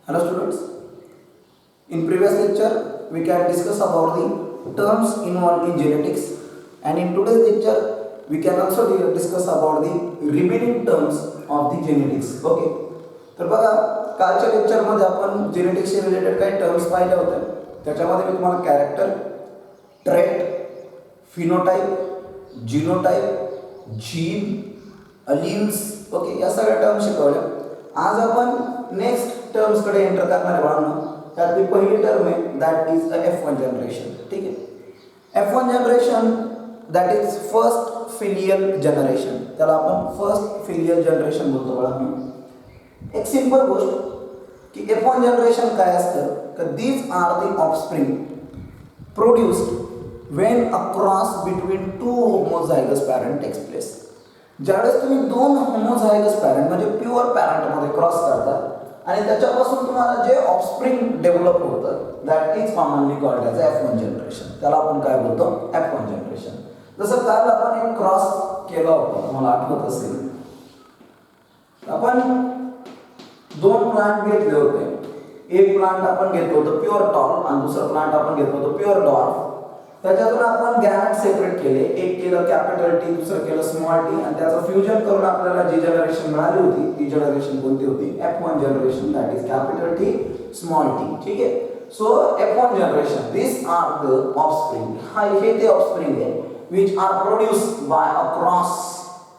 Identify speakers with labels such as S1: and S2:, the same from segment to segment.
S1: Hello students, in previous lecture we can discuss about the terms involved in genetics, and in today's lecture we can also discuss about the remaining terms of the genetics. Okay, तर बघा कालच्या लेक्चरमध्ये आपण जेनेटिक्सशी related काही terms पाहिले होते. त्याच्यामध्ये मी तुम्हाला character, trait, phenotype, genotype, gene, alleles, okay या सगळ्या टर्म्स शिकवल्या. आज आपण नेक्स्ट टर्म्स कडे एंटर करणार आहे बाळांनो. त्यातली पहिली टर्म आहे that is the F1 generation. ठीक आहे, F1 generation that is first filial generation. त्याला आपण फर्स्ट फिलियल जनरेशन बोलतो बाळांनो. एक सिंपल गोष्ट की F1 जनरेशन काय असतं तर these are the offspring produced when a cross between two homozygous parent takes place. ज्यावेळेस तुम्ही दोन होमोझायगस पॅरेंट म्हणजे प्युअर पॅरेंटमध्ये क्रॉस करता आणि त्याच्यापासून तुम्हाला जे ऑफस्प्रिंग डेव्हलप होतं that is commonly called as F1 generation. त्याला आपण काय बोलतो F1 जनरेशन. जसं काल आपण एक क्रॉस केला होता, तुम्हाला आठवत असेल. आपण दोन प्लांट घेतले होते. एक प्लांट आपण घेतलं होतं प्युअर टॉल आणि दुसरं प्लांट आपण घेतलं होतं प्युअर डॉर्फ. त्याच्यातून आपण गॅमेट सेपरेट केले. एक केलं कॅपिटल टी, दुसरं केलं स्मॉल टी आणि त्याचं फ्युजन करून आपल्याला जी जनरेशन मिळाली होती ती जनरेशन कोणती होती F1 generation. That is capital T small T. ठीक आहे, so F1 generation this are the offspring. हे ते ऑफस्प्रिंग आहे which are produced by a cross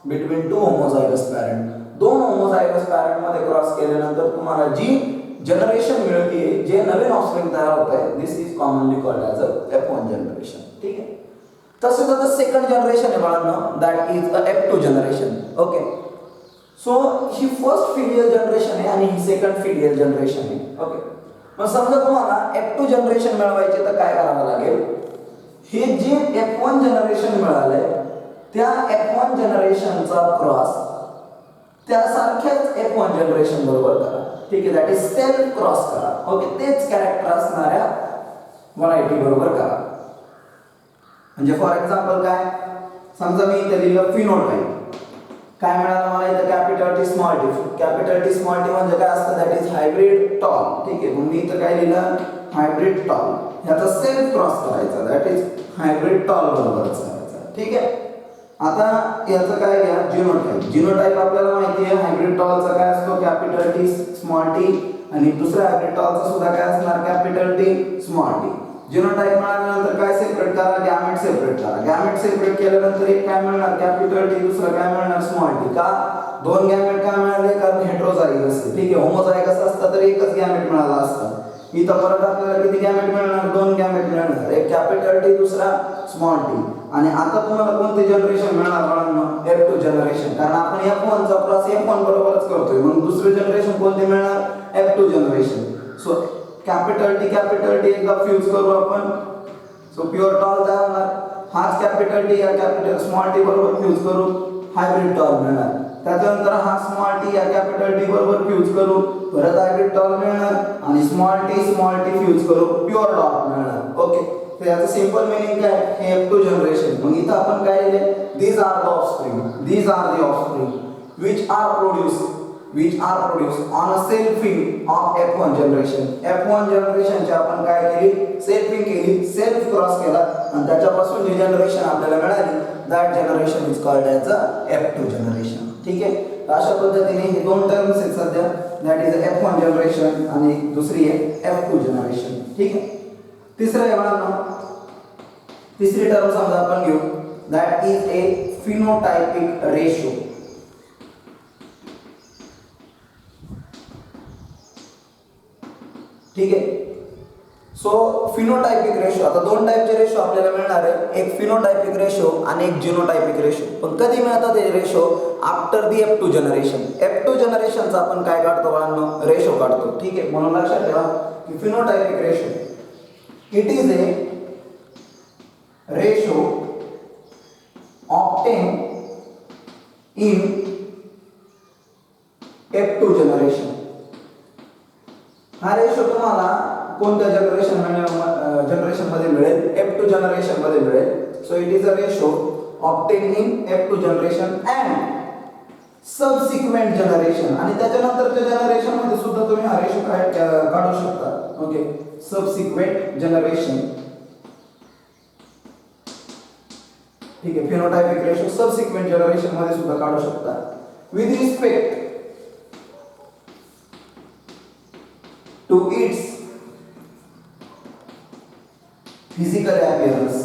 S1: between two homozygous parent. दोन होमोझायगस पॅरेंट मध्ये क्रॉस केल्यानंतर तुम्हाला जी जनरेशन मिळते, जे नवीन ऑफस्प्रिंग तयार होत आहे, this is commonly called as a F1 generation. ठीक आहे, तसेच आता सेकंड जनरेशन आहे बाळांनो that is a F2 generation. Okay, so ही फर्स्ट फिलियल जनरेशन आहे आणि ही सेकंड फिलियल जनरेशन आहे. ओके, मग समजा तुम्हाला F2 जनरेशन मिळवायचे तर काय करावं लागेल. हे जे F1 जनरेशन मिळालंय त्या F1 जनरेशनचा क्रॉस त्यासारख्याच F1 जनरेशन बरोबर करा. ठीक आहे, दॅट इज सेल्फ क्रॉस करा. ओके, तेच कॅरेक्टर असणाऱ्या व्हरायटी बरोबर करा. म्हणजे फॉर एक्झाम्पल काय, समजा मी इथे लिहिलं फिनोटाइप. काय मिळालं मला इथे capital T small T. Capital T small T म्हणजे काय असतं दॅट इज हायब्रिड टॉल. ठीक आहे, मग मी इथं काय लिहिलं हायब्रिड टॉल. ह्याचा सेल्फ क्रॉस करायचा दॅट इज हायब्रिड टॉल बरोबरच करायचा. ठीक आहे, आता याचं काय घ्या जीनोटाइप. जीनोटाइप आपल्याला माहिती आहे हायब्रिड टॉलचा काय असतो कॅपिटल टी स्मॉल टी आणि दुसऱ्या हायब्रिड टॉलचा सुद्धा काय असणार capital T small T. Genotype मिळाल्यानंतर काय सेपरेट करा, गॅमेट सेपरेट करा. गॅमेट सेपरेट केल्यानंतर एक काय मिळणार कॅपिटल टी, दुसरं काय मिळणार स्मॉल टी. का दोन गॅमेट का मिळाले कारण हेटेरोझायगस. ठीक आहे, होमोझायगस असता तर एकच गॅमेट मिळाला असता. इथं परत आपल्याला किती गॅमेट मिळणार, दोन गॅमेट मिळणार, एक कॅपिटल टी दुसरा स्मॉल टी. आणि आता तुम्हाला कोणते जनरेशन मिळणार बाळांनो F2 जनरेशन. कारण आपण F1 चा क्रॉस F1 बरोबरच करतोय, मग दुसरे जनरेशन कोणते मिळणार F2 generation. So capital T एकदा फ्यूज करू आपण. सो प्युअर टॉल तयार होणार. हाच कॅपिटल टी या कॅपिटल स्मॉल टी बरोबर फ्यूज करू हायब्रिड टॉल मिळणार. त्याच्यानंतर हा स्मॉल टी या कॅपिटल टी बरोबर फ्यूज करू परत हायब्रिड टॉल मिळणार आणि स्मॉल टी फ्यूज करू प्युअर टॉल मिळणार. ओके, तर याचं सिंपल मीनिंग काय हे F2 जनरेशन. मग इथं आपण काय लिहिले these are the offspring which are produced on a selfing of F1 generation. F1 जनरेशनची आपण काय केली सेल्फिंग केली, सेल्फ क्रॉस केला आणि त्याच्यापासून जी जनरेशन आपल्याला मिळाली that generation is called as a F2 generation. ठीक आहे, तर अशा पद्धतीने हे दोन टर्म्स आहेत सध्या दॅट इज F1 जनरेशन आणि दुसरी आहे F2 जनरेशन. ठीक आहे, तिसरं आहे बाळांनो, तिसरी टर्म समजा आपण घेऊ that is a phenotypic ratio. ठीक आहे, सो फिनोटायपिक रेशो. आता दोन टाइपचे रेशो आपल्याला मिळणार आहे, एक फिनोटायपिक रेशो आणि एक जीनोटायपिक रेशो. पण कधी मिळतात हे ratio after the F2 generation. F2 जनरेशनचा आपण काय काढतो बाळांनो रेशो काढतो. ठीक आहे, म्हणून लक्षात ठेवा की phenotypic ratio it is a ratio obtained in F2 generation. हा रेशो तुम्हाला कोणत्या जनरेशन मध्ये मिळेल F2 जनरेशन मध्ये मिळेल. So it is a ratio obtained in F2 generation and subsequent generation. आणि त्याच्यानंतरच्या जनरेशन मध्ये सुद्धा तुम्ही हा रेशो काढू शकता. Okay, subsequent generation. ठीक आहे, फिनोटाइपिक रेशो सबसिक्वेंट जनरेशन मध्ये सुद्धा काढू शकता. With respect to its physical appearance.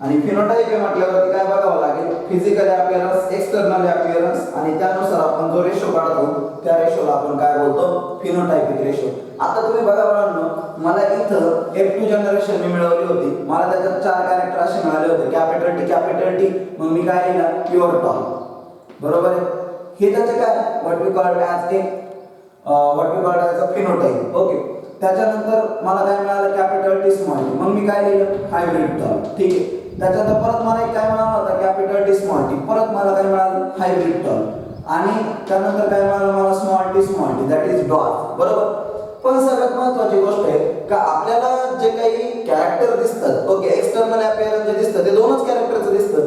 S1: आणि फिनोटाइप हे म्हटल्यावरती काय बघावं लागेल, फिजिकल अपीअरन्स, एक्सटर्नल अपीअरन्स, आणि त्यानुसार आपण जो रेशो काढतो त्या रेशोला आपण काय बोलतो, फिनोटाइपिक रेशो. आता तुम्ही बघा मुलांनो, मला इथं F2 जनरेशन मी मिळवली होती, मला त्याच्यात 4 कॅरेक्टर असे मिळाले होते, कॅपिटल टी. मग मी काय लिहिलं, प्युअर टॉल. बरोबर आहे. हे त्याचे काय what we called as a phenotype. Okay, त्याच्यानंतर मला काय मिळालं, कॅपिटल टी स्मॉल टी. मग मी काय लिहिलं, हायब्रिड टॉल. ठीक आहे. त्याच्यानंतर परत मला एक काय मिळालं होतं, कॅपिटल टी स्मॉल टी. परत मला काय मिळालं, हायब्रिड टॉल. आणि त्यानंतर काय मिळालं मला, small T that is dot. बरोबर. पण सगळ्यात महत्त्वाची गोष्ट आहे का आपल्याला जे काही कॅरेक्टर दिसतात, ओके, एक्सटर्नल अपीअरन्स जे दिसतं ते दोनच कॅरेक्टरचं दिसतं.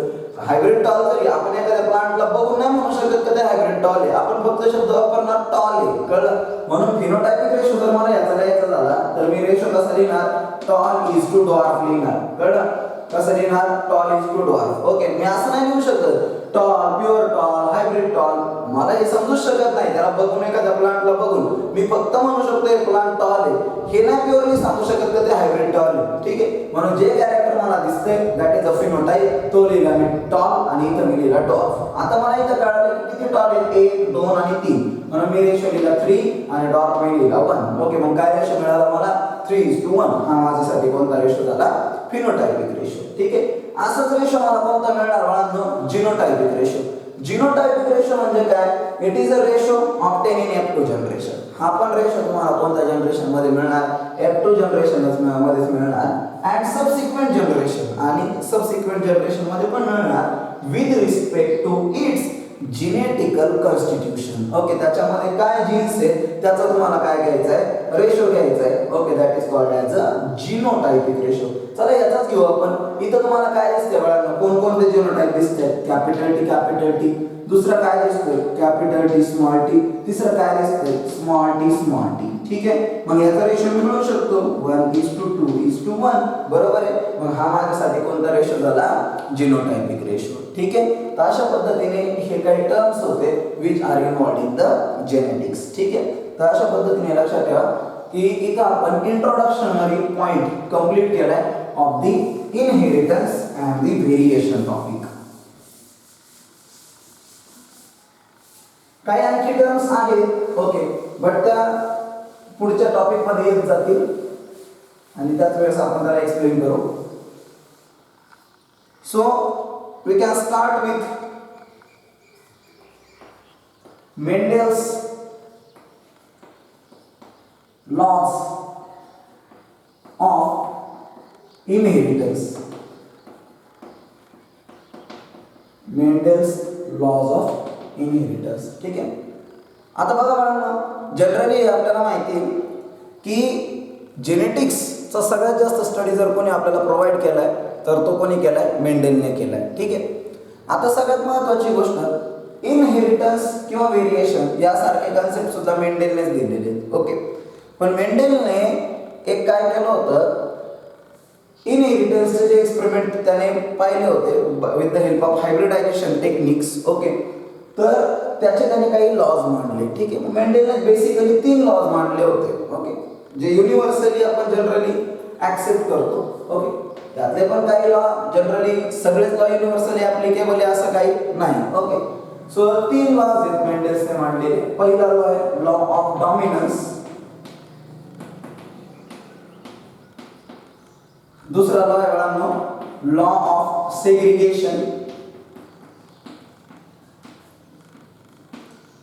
S1: हायब्रिड टॉल जरी आपण एखाद्या प्लांटला बघून नाही म्हणू शकत का ते हायब्रिड टॉल आहे, आपण फक्त शब्द वापरणार टॉल आहे. कळलं. म्हणून फिनोटाइपिक रेशो जर मला याचा लिहायचा झाला तर मी रेशो कसा लिहिणार, टॉल इज टू डॉर्फ लिहिणार. कळलं. कसं लिहिणार, tall is to dwarf. Okay, मी असं नाही लिहू शकत tall, pure tall, hybrid tall. मला हे समजूच शकत नाही. त्याला बघून एखाद्या प्लांटला बघून मी फक्त म्हणू शकतो हे प्लांट टॉल आहे, हे नाही प्युअरली सांगू शकत का ते हायब्रिड टॉल आहे. ठीक आहे. म्हणून जे कॅरेक्टर मला दिसते दॅट इज अ फिनोटाइप, तो लिहिला मी टॉल आणि इथं मी लिहिला डॉर्फ. आता मला इथं कळालं की किती टॉल आहेत, 1 2 आणि 3. म्हणून मी रेशो लिहिला 3 आणि डॉर्फ मी लिहिला 1. ओके, मग काय रेशो मिळाला मला, 3:1. हा माझ्यासाठी कोणता रेशो झाला, फिनोटाइपिक रेशो. ठीक आहे. असंच रेशो मला कोणता मिळणार बाळांनो, जिनोटाइपिक रेशो. जिनोटाइपिक रेशो म्हणजे काय, it is a ratio obtain in F2 generation. हा पण रेशो तुम्हाला कोणत्या जनरेशन मध्ये मिळणार, F2 जनरेशन मध्येच मिळणार. अँड सबसिक्वेंट जनरेशन, आणि सबसिक्वेंट जनरेशन मध्ये पण मिळणार with respect to its genetical constitution. Okay, त्याच्यामध्ये काय जीन्स आहे त्याचा तुम्हाला काय घ्यायचं आहे, रेशो घ्यायचा आहे. Okay, that is called as a genotypic ratio. चला याचाच घेऊ आपण. इथं तुम्हाला काय दिसते बाळांनो, कोणकोणते जिनोटाइप दिसतात, कॅपिटल टी. दुसरं काय दिसतोय, कॅपिटल टी स्मॉल टी. तिसरं काय दिसतंय, स्मॉल टी. ठीक आहे. मग याचा रेशो मी मिळवू शकतो 1:2:1. बरोबर आहे. मग हा माझ्यासाठी कोणता रेशो झाला, जिनोटाइपिक रेशो. ठीक आहे. तर अशा पद्धतीने हे काही टर्म्स होते which are involved in the genetics. ठीक आहे. तर अशा पद्धतीने लक्षात ठेवा की इथं आपण इंट्रोडक्शनरी पॉइंट कंप्लीट केलाय of the inheritance and the variation topic. काही आणखी टर्म्स आहेत, ओके, बट त्या पुढच्या टॉपिक मध्ये येत जातील आणि त्याच वेळेस आपण त्याला एक्सप्लेन करू. So we can start with Mendel's laws of inheritance. Mendel's laws of inheritance. ठीक आहे. आता बघा बाळांनो, जनरली आपल्याला माहिती आहे की जेनेटिक्सचा सगळ्यात जास्त स्टडी जर कोणी आपल्याला प्रोव्हाइड केलाय तर तो कोणी केलाय, मेंडेलने केलाय. ठीक आहे. आता सगळ्यात महत्त्वाची गोष्ट, इनहेरिटन्स किंवा व्हेरिएशन यासारखे कन्सेप्ट सुद्धा मेंडेलनेच दिलेले आहेत. ओके, पण मेंडेलने एक काय केलं होतं, इनहेरिटन्सचे जे एक्सपेरिमेंट त्याने पाहिले होते with the help of hybridisation techniques. Okay, तर त्याचे त्याने काही लॉज मांडले. ठीक आहे. मेंडेलने बेसिकली 3 लॉज मांडले होते. ओके, जे युनिव्हर्सली आपण जनरली ऍक्सेप्ट करतो. ओके, त्यातले पण काही लॉ जनरली सगळेच लॉ युनिव्हर्सली ऍप्लिकेबल आहे असं काही नाही. ओके, सो 3 लॉज आहेत मेंडेलने मांडलेले. पहिला लॉ आहे लॉ ऑफ डॉमिनन्स. दुसरा लॉ आहे बाळांनो लॉ ऑफ सेग्रिगेशन,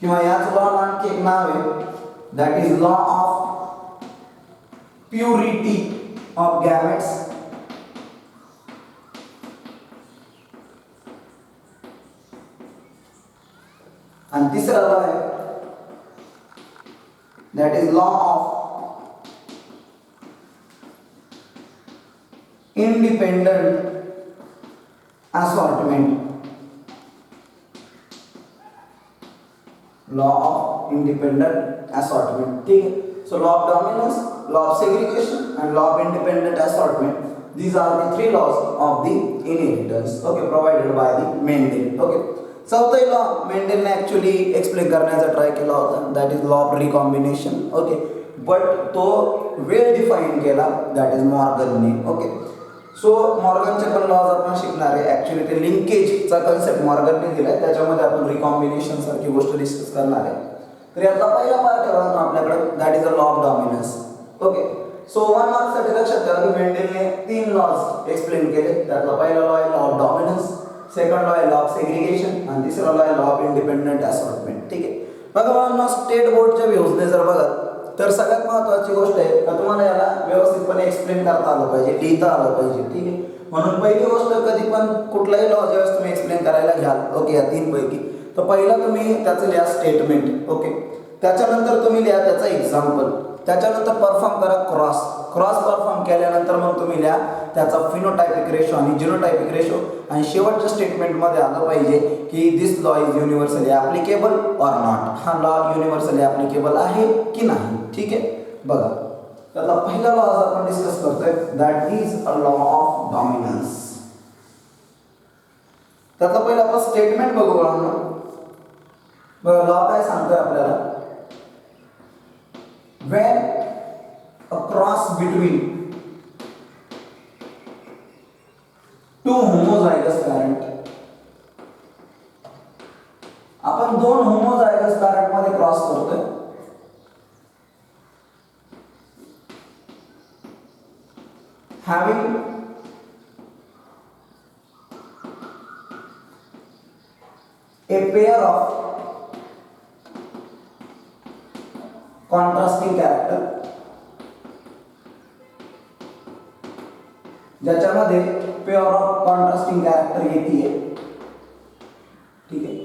S1: किंवा याच लॉ आणखी एक नाव आहे that is law of purity of gametes. आणि तिसरा लॉ आहे that is law of independent assortment. Law of independent assortment. ठीक है. So law of dominance, law of segregation and law of independent assortment, these are the three laws of the inheritance, okay, provided by the Mendel. Okay. चौथा law मेंडेलने actually explain करण्याचा try केला होता, that is law of recombination. Okay. But तो वेळ define केला, that is मॉर्गनने. Okay. So मॉर्गनचे पण lodge आपण शिकणार आहे. ऍक्च्युली ते लिंकेजचा कन्सेप्ट मॉर्गनने दिलाय, त्याच्यामध्ये आपण रिकॉम्बिनेशन सारखी गोष्ट डिस्कस करणार आहे. तर यातला पहिला पार्ट आहे आपल्याकडे, that is a law of dominance. Okay. So 1 मार्क्ससाठी लक्षात ठेवा की मेंडेलने 3 लॉज एक्सप्लेन केले. त्यातला पहिला लॉ आहे law of dominance, second law आहे लॉ ऑफ सेग्रिगेशन आणि तिसरा लॉ आहे लॉ ऑफ इंडिपेंडंट असॉर्टमेंट. ठीक आहे. बघा मला स्टेट बोर्डच्या व्ह्यूजने जर बघा तर सगळ्यात महत्त्वाची गोष्ट आहे का तुम्हाला याला व्यवस्थितपणे एक्सप्लेन करता आलं पाहिजे, लिहिता आलं पाहिजे. ठीक आहे. म्हणून पहिली गोष्ट, कधी पण कुठलाही लॉ ज्यावेळेस तुम्ही एक्सप्लेन करायला घ्याल, ओके, या 3 पैकी, तर पहिला तुम्ही त्याचं लिहा स्टेटमेंट. ओके. त्याच्यानंतर तुम्ही लिहा त्याचा एक्झाम्पल, त्याच्यानंतर परफॉर्म करा क्रॉस परफॉर्म केल्यानंतर मग तुम्ही लिहा त्याचा फिनोटायपिक रेशो आणि जिनोटायपिक रेशो, आणि शेवटच्या स्टेटमेंटमध्ये आलं पाहिजे की this law is universally applicable or not. हा लॉ युनिव्हर्सली ॲप्लिकेबल आहे की नाही. ठीक आहे. बघा त्यातला पहिला लॉ आज आपण डिस्कस करतोय, that is a law of dominance. त्यातला पहिला आपण स्टेटमेंट बघू. बघा लॉ काय सांगतोय आपल्याला, when a cross between two homozygous parent, आपण 2 homozygous parent मध्ये क्रॉस करतोय, having a pair of contrasting character, ज्याच्यामध्ये पेअर ऑफ कॉन्ट्रास्टिंग कॅरेक्टर येते. ठीक आहे.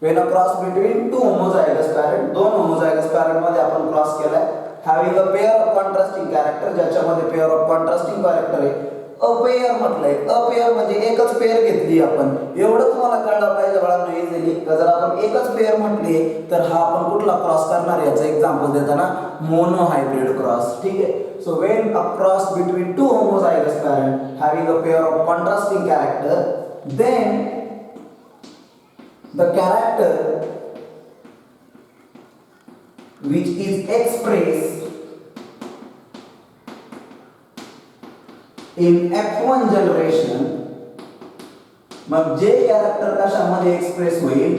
S1: When a cross between 2 homozygous parent, 2 homozygous parent मध्ये आपण क्रॉस केलाय, having a pair of contrasting character, ज्याच्यामध्ये पेअर ऑफ कॉन्ट्रास्टिंग कॅरेक्टर आहे. अपेयर म्हटलंय, अपेयर म्हणजे एकच पेअर घेतली आपण, एवढं तुम्हाला कळलं पाहिजे बाळांनो इझिली. जर आपण एकच पेअर म्हटली तर हा आपण कुठला क्रॉस करणार, याचं एक्झाम्पल देताना मोनो हायब्रिड क्रॉस. ठीक आहे. So when a cross between 2 homozygous parent having a pair of contrasting character, then the character which is expressed in F1 generation, मग जे कॅरेक्टर कशामध्ये एक्सप्रेस होईल,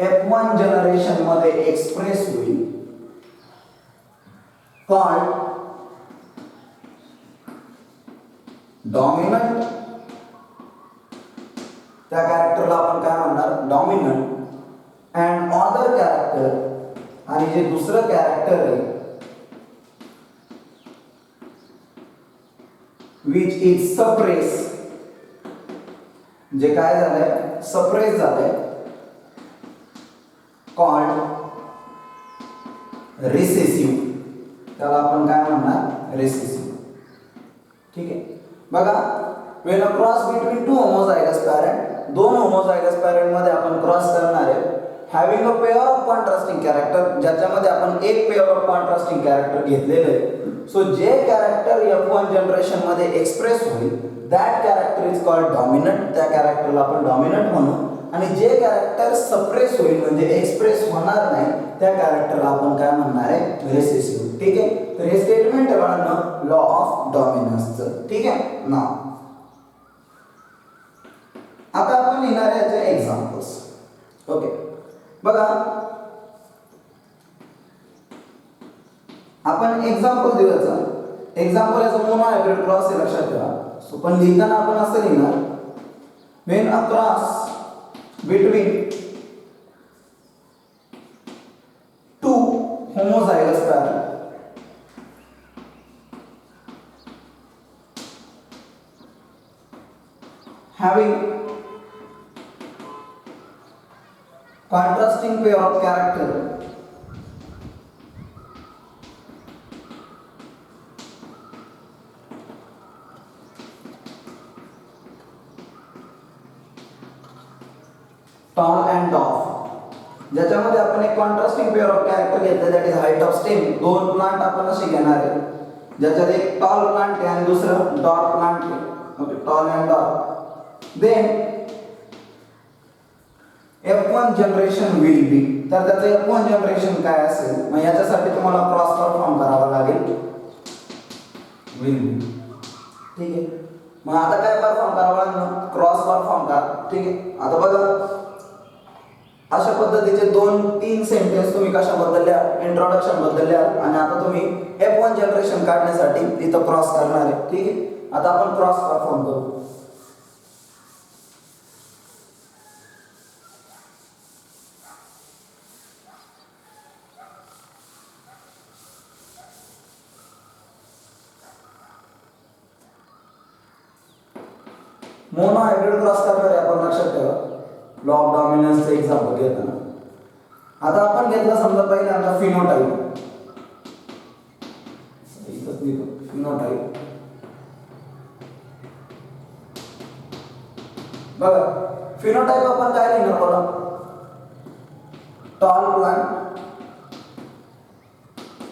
S1: F1 जनरेशन मध्ये एक्सप्रेस होईल, called dominant. त्या कॅरेक्टरला आपण काय म्हणणार, डॉमिनंट. अँड अदर कॅरेक्टर, आणि जे दुसरं कॅरेक्टर आहे which is suppress, जे काय झालंय, सप्रेस झालंय, कॉल्ड रिसेसिव्ह. त्याला आपण काय म्हणणार, रिसेसिव्ह. ठीक आहे. बघा when a cross between 2 homozygous parent, 2 homozygous parent मध्ये आपण क्रॉस करणार आहे, having a pair of contrasting character, ज्याच्यामध्ये आपण एक पेअर ऑफ कॉन्ट्रास्टिंग कॅरेक्टर घेतलेलं आहे. सो जे कॅरेक्टर F1 जनरेशन मध्ये एक्सप्रेस होईल, that character is called dominant. त्या कॅरेक्टरला आपण डॉमिनंट म्हणू. आणि जे कॅरेक्टर सप्रेस होईल म्हणजे एक्सप्रेस होणार नाही, त्या कॅरेक्टरला आपण काय म्हणणार आहे, रिसेसिव्ह. ठीक आहे. तर हे स्टेटमेंट आहे बाळांनो लॉ ऑफ डॉमिनन्सचं. ठीक आहे ना. आता आपण लिहिणार आहे याचे एक्झाम्पल्स. ओके. बघा आपण एक्झाम्पल देऊया. एक्झाम्पल याचा मोनो हायब्रिड क्रॉस आहे, लक्षात ठेवा. सो पण लिहिताना आपण असं लिहिणार, when a cross between 2 homozygous parent having contrasting pair of character tall and off, ज्याच्यामध्ये आपण एक कॉन्ट्रास्टिंग पेअर ऑफ कॅरेक्टर घेतलं, that is height of stem. दोन प्लांट आपण असे घेणार आहे, ज्याच्यात एक टॉल प्लांट आहे आणि दुसरं डॉर्क प्लांट आहे. Okay, tall and dark. Then F1 generation will be. तर त्याचं F1 जनरेशन काय असेल, मग याच्यासाठी तुम्हाला क्रॉस परफॉर्म करावा लागेल, विल बी. ठीक आहे, मग आता काय परफॉर्म करावं लागणार, क्रॉस परफॉर्म करा. ठीक आहे, आता बघा अशा पद्धतीचे 2-3 सेंटेन्स तुम्ही कशाबद्दल लिहा, इंट्रोडक्शन बद्दल लिहा, आणि आता तुम्ही F1 जनरेशन काढण्यासाठी इथं क्रॉस करणार आहे. ठीक आहे, आता आपण क्रॉस परफॉर्म करू. मोनो हायब्रिड क्रॉस करणार आहे आपण, लक्षात ठेवा. लॉ ऑफ डॉमिनन्सचं एक्झाम्पल घेताना आता आपण घेतलं समजा पहिल्यांदा फिनोटाइप. फिनोटाइप बघा, फिनोटाइप आपण काय लिहिणार बघा, tall plant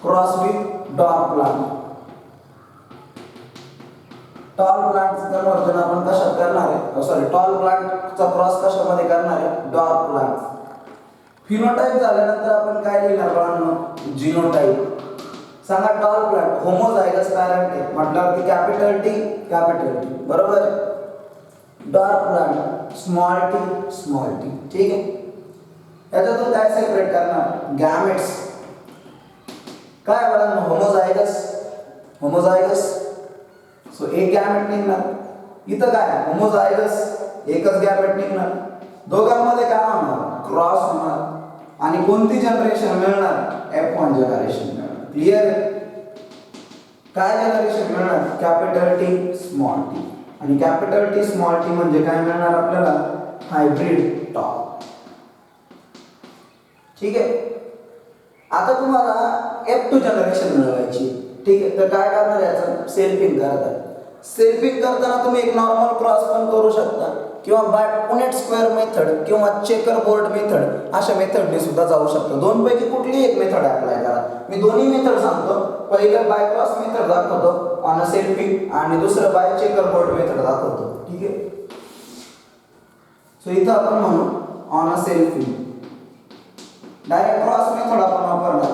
S1: cross with dwarf plant. Tall प्लांटचं कन्वर्जन आपण कशात करणार आहे, सॉरी टॉल प्लांटचा क्रॉस कशामध्ये करणार आहे, डॉर्क प्लांट. फिनोटाइप झाल्यानंतर आपण काय लिहिणार बाळांनो, जीनोटाइप. सांगा टॉल प्लांट होमोझायगस पॅरेंट आहे म्हटल्यावर ती कॅपिटल टी बरोबर आहे. Dark plant small T. ठीक आहे, याच्यातून काय सेपरेट करणार, गॅमेट्स. काय बाळांनो, होमोझायगस सो एक गॅमेट निघणार. इथं काय होमोझायगस, एकच गॅमेट निघणार. दोघांमध्ये काय होणार, क्रॉस होणार. आणि कोणती जनरेशन मिळणार, F1 जनरेशन मिळणार. क्लिअर आहे, काय जनरेशन मिळणार, कॅपिटल टी स्मॉल टी. आणि कॅपिटल टी स्मॉल टी म्हणजे काय मिळणार आपल्याला, हायब्रिड टॉल. ठीक आहे, आता तुम्हाला F2 जनरेशन मिळवायची. ठीक आहे, तर काय करणार याचं, सेल्फिंग करतात. सेल्फिंग करताना तुम्ही एक नॉर्मल क्रॉस पण करू शकता, किंवा बाय पुनेट स्क्वेअर मेथड किंवा चेकर बोर्ड मेथड, अशा मेथडने सुद्धा जाऊ शकतो. दोन पैकी कुठली एक मेथड अप्लाय करा. मी दोन्ही मेथड सांगतो. पहिलं बाय क्रॉस मेथड दाखवतो ऑन अ सेल्फिंग, आणि दुसरं बाय चेकर बोर्ड मेथड दाखवतो. ठीक आहे, सो इथं आपण म्हणू on a selfing. Direct cross method आपण वापरणार,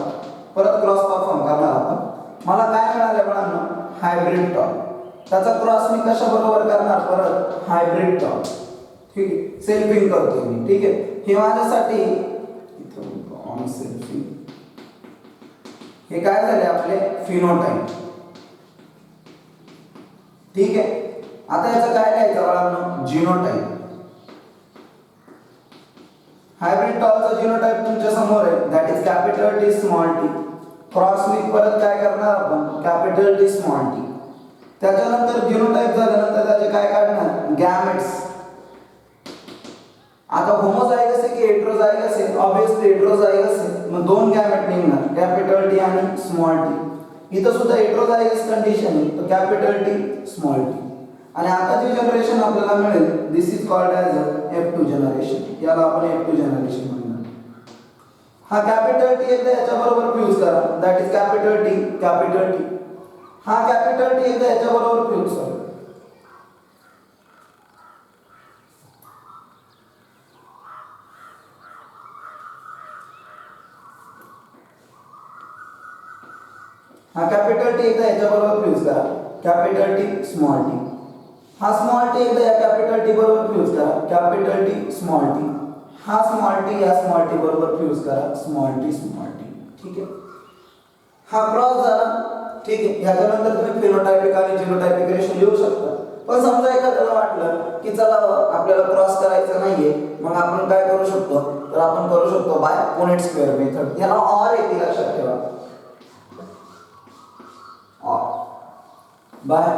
S1: परत क्रॉस परफॉर्म करणार आपण. मला काय मिळालं बाळांनो, हायब्रिड टॉल. त्याचा क्रॉस मी कशा बरोबर करणार, परत हायब्रिड टॉल. ठीक आहे, सेल्फिंग करतो मी. ठीक आहे, हे माझ्यासाठी इथं ऑन सेल्फिंग. हे काय झाले आपले फिनोटाइप. ठीक आहे, आता याचं काय लिहायचं बाळांनो, जीनोटाइप. हायब्रिड टॉलचा जीनोटाइप तुमच्या समोर आहे, that is capital T small T. Cross with परत काय करणार आपण, कॅपिटल टी स्मॉल टी. त्याच्यानंतर जीनोटाइप झाल्यानंतर त्याचे काय काढणार, गॅमेट्स. आता होमोझायगस आहे की हेटेरोझायगस आहे, ऑब्वियसली हेटेरोझायगस आहे, मग दोन गॅमेट निघणार, कॅपिटल टी आणि स्मॉल टी. इथं सुद्धा हेटेरोझायगस कंडिशन आहे, तर कॅपिटल टी स्मॉल टी. आणि आता जे जनरेशन आपल्याला मिळेल, this is called as F2 generation. याला आपण F2 जनरेशन म्हणणार. हा कॅपिटल टी एकदा याच्या बरोबर फ्यूज करा, दॅट इज कॅपिटल टी. हा कॅपिटल टी एकदा याच्या बरोबर फ्यूज करा. हा कॅपिटल टी एकदा याच्या बरोबर फ्यूज करा, कॅपिटल टी स्मॉल टी. हा स्मॉल टी एकदा या कॅपिटल टी बरोबर फ्यूज करा, कॅपिटल टी स्मॉल टी. हा स्मॉल टी या स्मॉल टी बरोबर फ्यूज करा, स्मॉल टी. ठीक आहे, हा क्रॉस झाला. ठीक आहे, याच्यानंतर तुम्ही फिनोटाइपिक आणि जीनोटाइपिक रेशो लिहू शकता. पण समजा एखाद्याला वाटलं की चला आपल्याला क्रॉस करायचं नाहीये, मग आपण काय करू शकतो, तर आपण करू शकतो बाय पुनेट स्क्वेअर मेथड. याला ऑर येते, लक्षात ठेवा, बाय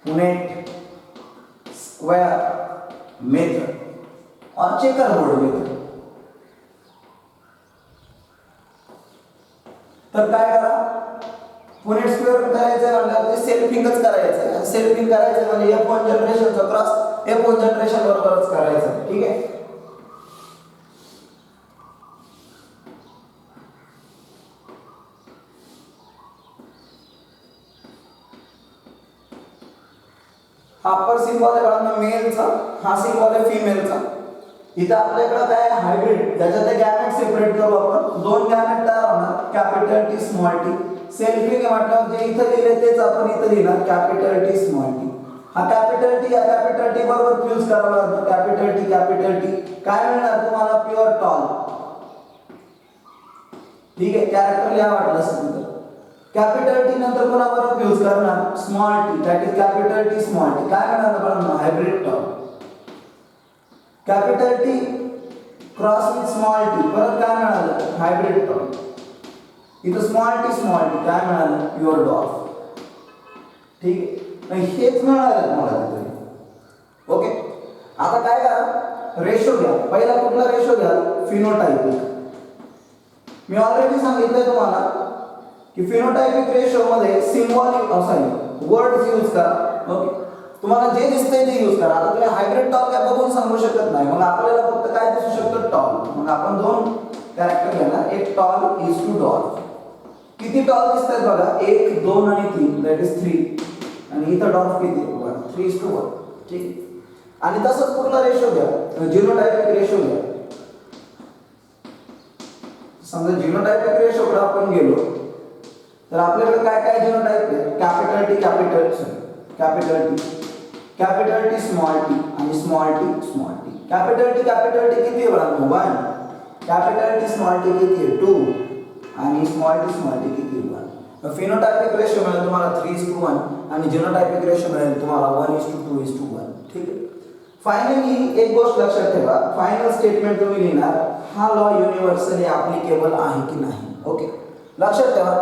S1: पुनेट स्क्वेअर मेथड और चेकर बोर्ड मेथड. तर काय करा, पुनेट स्क्वेअर करायचं म्हणजे सेल्फिंगच करायचं. सेल्फिंग करायचं म्हणजे F1 जनरेशनचा क्रॉस F1 जनरेशन बरोबरच करायचं. ठीक आहे, हा अप्पर सिम्बॉल आहे बाळांनो मेलचा, हा सिम्बॉल आहे फिमेलचा. इथं आपल्याकडे काय हायब्रिड, त्याच्यात गॅमेट सेपरेट करू आपण. दोन गॅमेट तयार होणार, capital T small T. Selfing आहे म्हटलं जे इथं लिहिले तेच आपण इथं लिहिणार, कॅपिटल टी स्मॉल टी. हा कॅपिटल टी या कॅपिटल टी बरोबर फ्यूज करावा लागतो. कॅपिटल टी काय मिळणार तुम्हाला, प्युअर टॉल. ठीक आहे, कॅरेक्टर लिहा वाटलं असेल तर. कॅपिटल टी नंतर कोणा बरोबर फ्यूज करणार, small T, that is capital T small T. काय मिळणार बघा, hybrid tall. Capital T cross with small T, परत काय मिळालं, हायब्रिड टॉल. इथं स्मॉल टी काय मिळालं, प्युअर डॉल्फ. ठीक आहे, हेच मिळालं मला तिथे. ओके, आता काय करा, रेशो घ्या. पहिला कुठला रेशो घ्या, फिनोटाइपिक. मी ऑलरेडी सांगितलंय तुम्हाला की फिनोटाइपिक रेशो मध्ये सिम्बॉलिक वर्ड्स यूज करा. ओके, तुम्हाला जे दिसतंय ते यूज करा. आता तुम्ही हायब्रिड टॉल काय बघून सांगू शकत नाही, मग आपल्याला फक्त काय दिसू शकतं, टॉल. मग आपण दोन कॅरेक्टर घेणार, एक टॉल इज टू डॉल्फ. किती टॉल दिसतात बघा, 1 2 आणि 3, दॅट इज 3. आणि इथं डॉल्फ किती, 1, 3:1. ठीक. आणि तसंच कुठला रेशो घ्या, जिनोटाइपिक रेशो घ्या. समजा जिनोटाइपिक रेशोकडे आपण गेलो तर आपल्याकडे काय काय जिनोटाइप आहे, कॅपिटल टी स्मॉल टी आणि स्मॉल टी. कॅपिटल टी किती आहे बघा, 1. कॅपिटल टी स्मॉल टी किती आहे, 2. आणि स्मॉल टी किती आहे, 1. फिनोटाइपिक रेशो मिळेल तुम्हाला 3:1 आणि जिनोटाइपिक रेशो मिळेल तुम्हाला 1:2:1. ठीक आहे. फायनली एक गोष्ट लक्षात ठेवा, फायनल स्टेटमेंट तुम्ही लिहिणार, हा लॉ युनिव्हर्सली ऍप्लिकेबल आहे की नाही. ओके, लक्षात ठेवा,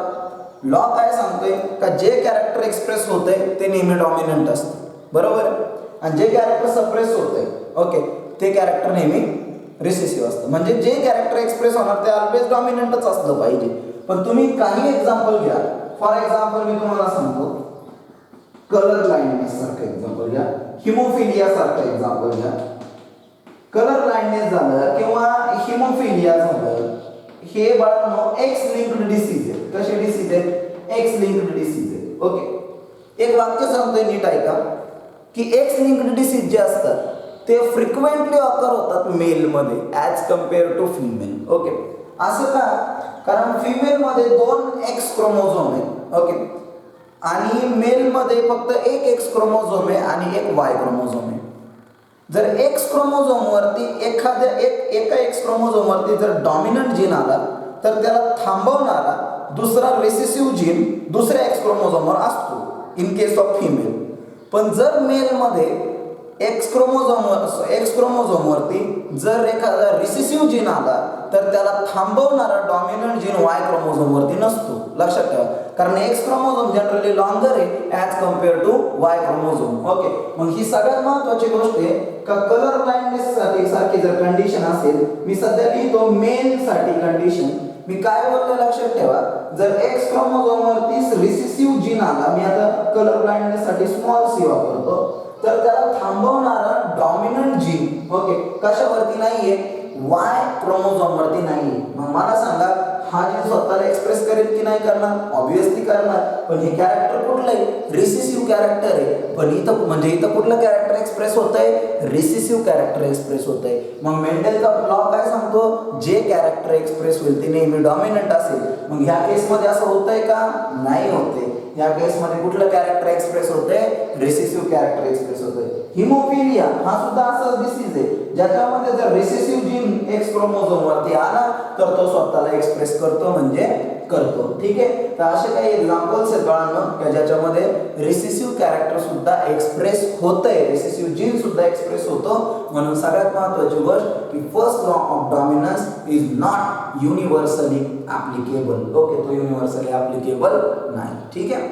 S1: लॉ काय सांगतोय का जे कॅरेक्टर एक्सप्रेस होतंय ते नेहमी डॉमिनंट असतं, बरोबर. आणि जे कॅरेक्टर सप्रेस होतंय, ओके, ते कॅरेक्टर नेहमी रिसेसिव्ह असतं. म्हणजे जे कॅरेक्टर एक्सप्रेस होणार ते ऑलवेज डॉमिनंटच असलं पाहिजे. पण तुम्ही काही एक्झाम्पल घ्या. फॉर एक्झाम्पल मी तुम्हाला सांगतो, कलर ब्लाइंडनेस सारखं एक्झाम्पल घ्या, हिमोफिलिया सारखं एक्झाम्पल घ्या. कलर ब्लाइंडनेस झालं किंवा हिमोफिलिया झालं, हे बाळांनो एक्स लिंक्ड डिसीज आहे. कसे डिसीज आहे, एक्स लिंक्ड डिसीज आहे. ओके, एक वाक्य सांगतोय, नीट ऐका, की एक्स लिंक्ड डिसीज जे असतात ते फ्रिक्वेंटली ऑकर होतात मेल मध्ये as compare to female. Okay, असं का, कारण फिमेल मध्ये 2 एक्स क्रोमोझोम आहेत. ओके, आणि मेल मध्ये फक्त एक एक्स क्रोमोझोम आहे आणि एक वाय क्रोमोझोम आहे. जर एक्स क्रोमोझोम वरती एका एक्स क्रोमोझोम वरती जर डॉमिनंट जीन आला तर त्याला थांबवणारा दुसरा रिसेसिव्ह जीन दुसऱ्या एक्स क्रोमोझोमवर असतो इन केस ऑफ फिमेल. पण जर मेल मध्ये एक्स क्रोमोझोम वरती जर एखादा रिसेसिव्ह जीन आला तर त्याला थांबवणारा डॉमिनंट जीन वाय क्रोमोझोम वरती नसतो. लक्षात ठेवा, कारण एक्स क्रोमोझोम जनरली लॉंगर आहे as compare to Y chromosome. Okay, मग ही सगळ्यात महत्त्वाची गोष्ट आहे का कलर ब्लाइंडनेस सारखी जर कंडिशन असेल, मी सध्या लिहितो मेल साठी कंडिशन. मी काय बोललो लक्षात ठेवा, जर एक्स क्रोमोझोम वरती रिसेसिव्ह जीन आला, मी आता कलर ब्लाइंडनेस साठी स्मॉल सी वापरतो, तर त्याला थांबवणारा डॉमिनंट जीन, ओके, कशावरती नाहीये, वाय क्रोमोझोम वरती नाहीये. मग मला सांगा, हा जीन स्वतःला एक्सप्रेस करेल की नाही करणार, ऑब्विसली करणार. पण हे कॅरेक्टर कुठलं आहे, रिसेसिव्ह कॅरेक्टर आहे. पण इथं कुठलं कॅरेक्टर एक्सप्रेस होतंय, रिसेसिव्ह कॅरेक्टर एक्सप्रेस होतंय. मग मेंडेलचा लॉ काय सांगतो, जे कॅरेक्टर एक्सप्रेस होईल ते नेहमी डॉमिनंट असेल. मग ह्या केसमध्ये असं होतंय का, नाही होते. या केसमध्ये कुठलं कॅरेक्टर एक्सप्रेस होतंय, रिसेसिव्ह कॅरेक्टर एक्सप्रेस होतंय. हिमोफिलिया हा सुद्धा असाच डिसीज आहे ज्याच्यामध्ये जर रिसेसिव्ह जीन एक्स क्रोमोझोम वरती आला तर तो स्वतःला एक्सप्रेस करतो, म्हणजे करतो. ठीक आहे, तर असे काही एक्झाम्पल्स आहेत बाळांनो की ज्याच्यामध्ये रिसेसिव्ह कॅरेक्टर सुद्धा एक्सप्रेस होतंय, रिसेसिव्ह जीन सुद्धा एक्सप्रेस होतो. म्हणून सगळ्यात महत्त्वाची गोष्ट की first law of dominance is not universally applicable. Okay, तो युनिव्हर्सली ऍप्लिकेबल नाही. ठीक आहे,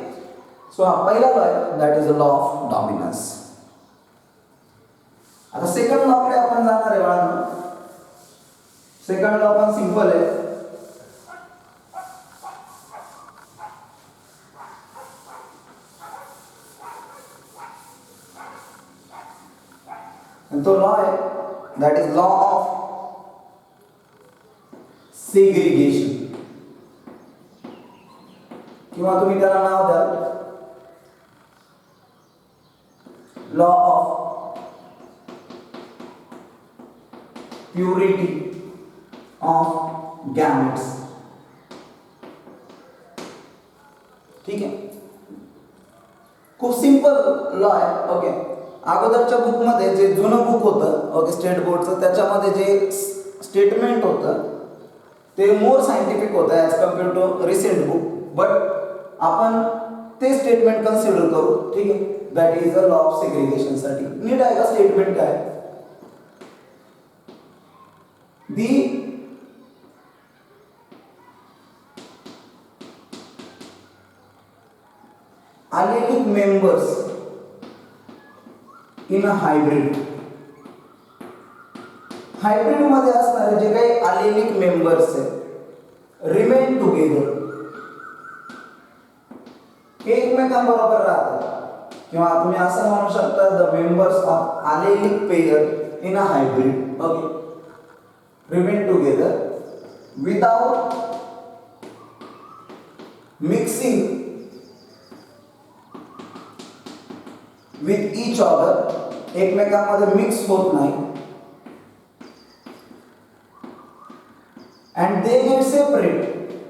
S1: सो हा पहिला लॉ आहे, that is a law of dominance. आता सेकंड लॉकडे आपण जाणार आहे बाळांनो. सेकंड लॉ पण सिंपल आहे. आणि तो लॉ आहे, that is law of segregation, किंवा तुम्ही त्याला नाव द्या law of purity of gametes. ठीक आहे, खूप सिंपल लॉ आहे. ओके, अगोदरच्या बुकमध्ये जे जुनं बुक होतं ओके स्टेट बोर्डचं, त्याच्यामध्ये जे स्टेटमेंट होतं ते मोर सायंटिफिक होतं as compare to recent book. But आपण ते स्टेटमेंट कन्सिडर करू. ठीक आहे, that is a law of segregation साठी. नीट आहे का स्टेटमेंट काय? The allelic members in a hybrid. Hybrid मध्ये असणारे जे काही allelic members आहे रिमेन टुगेदर, हे एकमेकांबरोबर राहतात. किंवा तुम्ही असं म्हणू शकता the members of allelic pair in a hybrid okay remain together without mixing with each other, एकमेकांमध्ये मिक्स होत नाही. अँड दे गेट सेपरेट,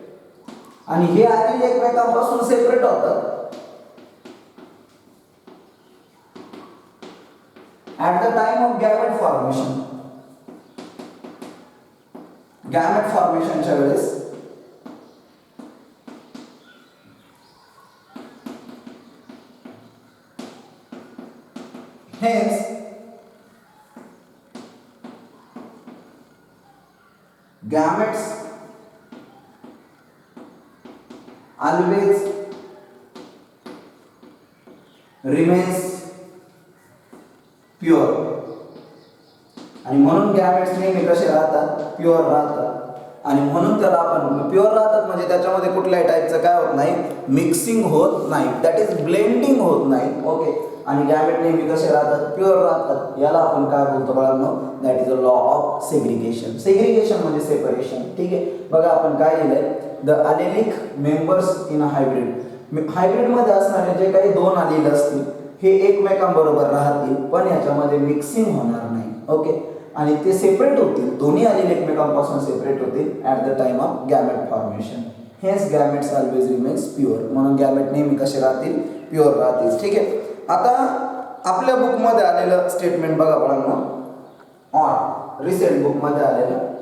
S1: आणि हे आधी एकमेकांपासून सेपरेट होतात at the time of gamete formation. Gamete फॉर्मेशनच्या वेळेस hence gametes always remains pure. आणि म्हणून गॅमेट्स नेहमी कसे राहतात? प्युअर राहतात. आणि म्हणून त्याला आपण प्युअर राहतात म्हणजे त्याच्यामध्ये कुठल्याही टाईपचं काय होत नाही, मिक्सिंग होत नाही, दॅट इज ब्लेंडिंग होत नाही. ओके, आणि गॅमेट नेहमी कसे राहतात? प्युअर राहतात. याला आपण काय बोलतो बाळांनो? That is a law of segregation. Segregation म्हणजे सेपरेशन. ठीक आहे, बघा आपण काय लिहिलंय, the allelic members in a hybrid. Hybrid मध्ये असणारे जे काही दोन अलील असतील हे एकमेकांबरोबर राहतील, पण याच्यामध्ये मिक्सिंग होणार नाही. ओके, आणि ते सेपरेट होतील, दोन्ही अलील एकमेकांपासून सेपरेट होतील at the time of gamete formation. हेच गॅमेट्स ऑलवेज रिमेन्स प्युअर. म्हणून गॅमेट नेहमी कसे राहतील? प्युअर राहतील. ठीक आहे, आता आपल्या बुकमध्ये आलेलं स्टेटमेंट बघा बाळांनो, ऑन रिसेंट बुकमध्ये आलेलं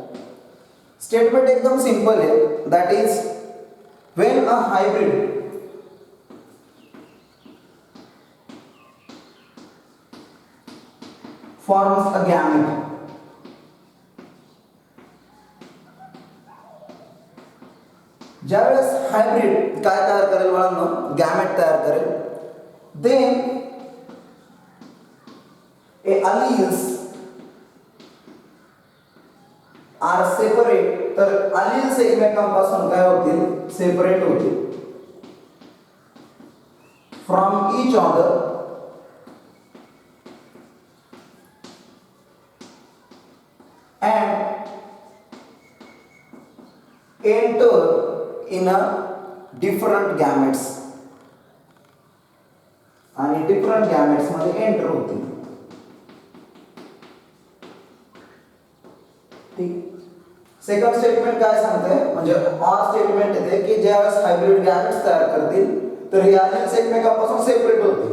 S1: स्टेटमेंट एकदम सिंपल आहे. That is when a hybrid forms a gamete, ज्यावेळेस हायब्रिड काय तयार करेल बाळांनो? गॅमेट तयार करेल. देन ए alleles आर सेपरेट, तर alleles एकमेकांपासून काय होतील? सेपरेट होतील from each other and enter in a different gametes, आणि डिफरंट गॅमेट्स मध्ये एंटर होतील. ठीक, सेकंड स्टेटमेंट काय सांगते म्हणजे ऑर स्टेटमेंट येते की ज्यावेळेस हायब्रिड गॅमेट्स तयार करतील तर हे alleles एकमेकांपासून सेपरेट होतील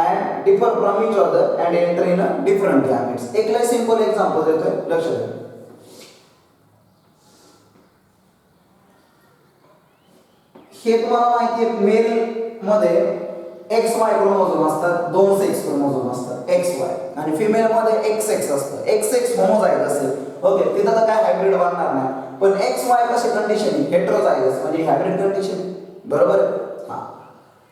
S1: and differ from each other and enter in a different gametes. एक लय सिंपल एक्झाम्पल देतोय, लक्षात घ्या. हे तुम्हाला माहिती आहे मेल मध्ये XY क्रोमोझोम असतात, दोन सेक्स क्रोमोझोम असतात XY, आणि फिमेल मध्ये XX असतं. XX होमोझायगस असेल ओके, तिथं तर काय हायब्रिड बनणार नाही. पण XY कशी कंडिशन? हेटेरोझायगस म्हणजे हायब्रिड कंडिशन, बरोबर? हा,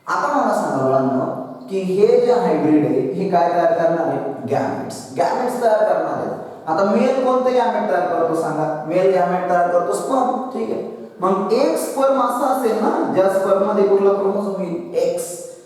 S1: आता मला सांगा मुलांना की हे जे हायब्रिड आहे हे काय तयार करणार आहे? गॅमेट्स. गॅमेट्स तयार करणार आहे. आता मेल कोणते गॅमेट तयार करतो सांगा? मेल गॅमेट तयार करतो स्पर्म. ठीक आहे, मग एक स्पर्म असा असेल ना ज्या स्पर्म मध्ये कुठला क्रोमोझोम येईल? X,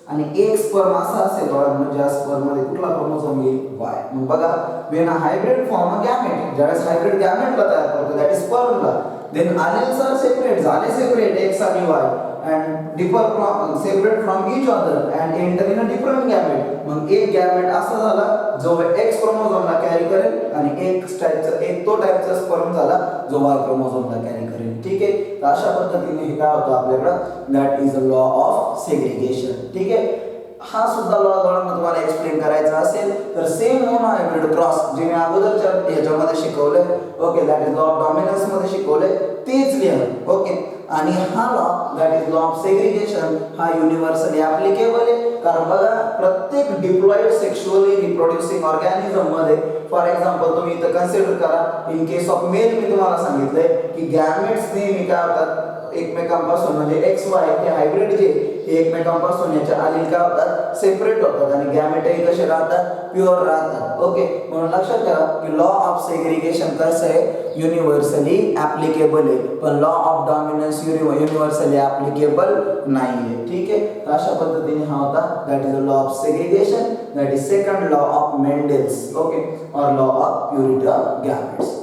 S1: आणि एक स्पर्म असा असेल बघा ज्या स्पर्म मध्ये कुठला क्रोमोझोम येईल? Y. मग बघा, when a hybrid form a gamete, ज्यावेळेस हायब्रिड गॅमेटला तयार करतो दॅट इज स्पर्मला, then alleles are separate, झाले separate X आणि Y and differ from separate from each other and enter in a different gamete. मग एक गॅमेट असा झाला जो X क्रोमोझोमला कॅरी करेल आणि एक तो टाईपचा स्पर्म झाला जो Y क्रोमोझोमला कॅरी करेल. ठीक आहे, तर अशा पद्धतीने हे काय होतं आपल्याकडं, that is a law of segregation. ठीक आहे, हा सुद्धा लॉ तुम्हाला एक्सप्लेन करायचा असेल तर सेम मोनो हायब्रिड क्रॉस जे मी अगोदरच्या ह्याच्यामध्ये शिकवलंय, okay, that is law of dominance मध्ये शिकवलंय, तेच लिहा. ओके, आणि हा law that is law of segregation हा युनिव्हर्सली ऍप्लिकेबल आहे. कारण बघा प्रत्येक डिप्लॉइड सेक्शुअली रिप्रोड्युसिंग ऑर्गॅनिझम मध्ये, फॉर एक्झाम्पल तुम्ही इथं कन्सिडर करा, इन केस ऑफ मेल मी तुम्हाला सांगितलंय की गॅमेट्स नेहमी काय होतात एकमेकांपासून, म्हणजे एक्स वाय हे हायब्रिड जे हे एकमेकांपासून याच्या आलील काय होतात सेपरेट होतात आणि गॅमेटही कसे राहतात, प्युअर राहतात. ओके, म्हणून लक्षात ठेवा की लॉ ऑफ सेग्रिगेशन कसं आहे, युनिव्हर्सली ऍप्लिकेबल आहे, पण law of dominance universally applicable नाही आहे. ठीक आहे, तर अशा पद्धतीने हा होता that is a law of segregation, that is second law of Mendel's. Okay, और law of purity of gametes.